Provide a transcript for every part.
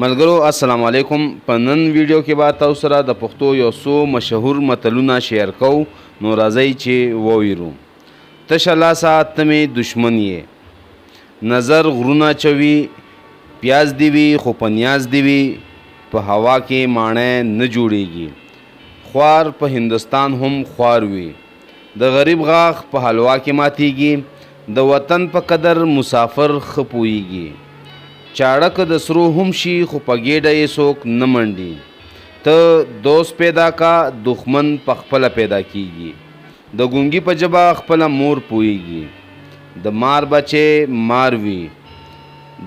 ملګرو السلام علیکم. په نن ویډیو کې به تاسو سره د پښتو یو څو مشهور متلونه شیر کوو. نو راځئ چې وویرو. تشه لاسه ته مې دشمن یې، نظر غرونه چوي، پیاز دی وي خو په نیاز دی وي، په هوا کې ماڼۍ نه جوړیږي، خوار په هندوستان هم خوار وي، د غریب غاښ په حلوا کې ماتیږي، د وطن په قدر مسافر ښه پوهیږي، چاړک د سرو هم شي خو په ګېډه یې څوک نه منډي، ته دوست پیدا کا دښمن په خپله پیدا کیږي، د ګونګي په ژبه خپله مور پوهیږي، د مار بچې مار وي،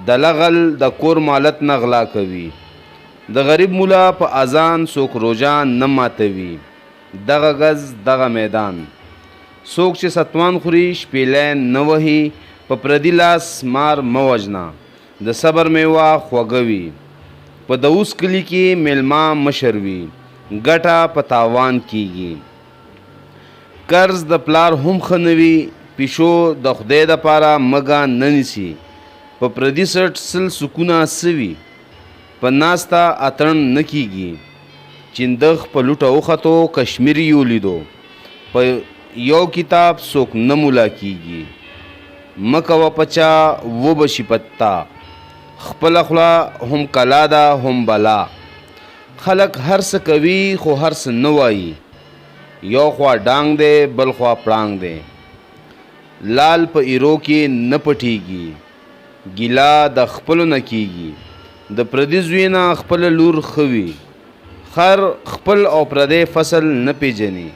د لغل د کور مالت نه غلا کوي، د غریب مولا په اذان څوک روژه نه ماتوي، دغه غز دغه میدان، څوک چې ستوان خوري شپېلی نه وهي، په پردي لاس مار مه وژنه، د صبر میوه خوږه وي، په د اوس کلي کې میلمه مشر وي، ګټه په تاوان کیږي، قرض د پلار هم ښه نه وي، پیشو د خدای دپاره مږه نه نیسي، په پردي سټ سل سکونه څه وي، په ناسته اتڼ نه کیږي، چندخ په لوټه وختو کشمیر یې ولیدو، په یو کتاب څوک نه مولا کیږي، مه کوه په چا وبه شي پتا، خپله خوله هم کلا ده هم بلا، خلک هر څه کوي خو هر څه نه وایي، یو خوا ډانګ دی بل خوا پړانګ دی، لال په ایرو کې نه پټیږي، ګیله د خپلو نه کیږي، د پردي زوی نه خپله لور ښه وي، خر خپل او پردی فصل نه پیژني،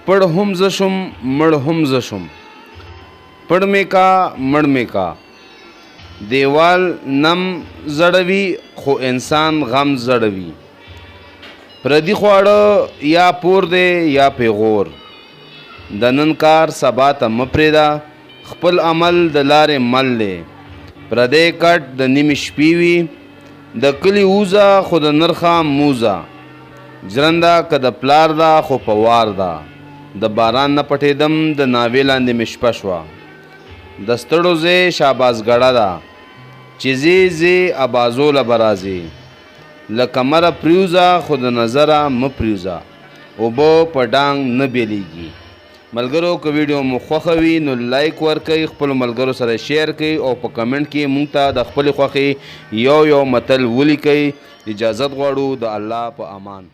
پړ هم زه شم مړ هم زه شم، پړ مې کا مړ مې کا، دیوال نم زړوي خو انسان غم زړوي، پردي خواړه یا پور دی یا پیغور، د نن کار سبا ته مه پرېږده، خپل عمل د لارې مل دی، پردی کټ د نیمې شپې وي، د کلي ووځه خو د نرخه موزه، ژرنده که د پلار ده خو په وار ده، د باران نه پټېدم د ناوې لاندې مې شپه شوه، د ستړو ځای شاباسګړه ده، چې ځې ځې ابازو له به راځې، له کمره پریوځه خو د نظره مه پریوځه، اوبه په ډانګ نه بیلیږي. ملګرو که ویډیو مو خوښه وي نو لایک ورکئ، خپلو ملګرو سره شیر کئ او په کمنټ کې مونږ ته د خپلې خوښې یو متل ولیکئ. اجازت غواړو د الله په امان.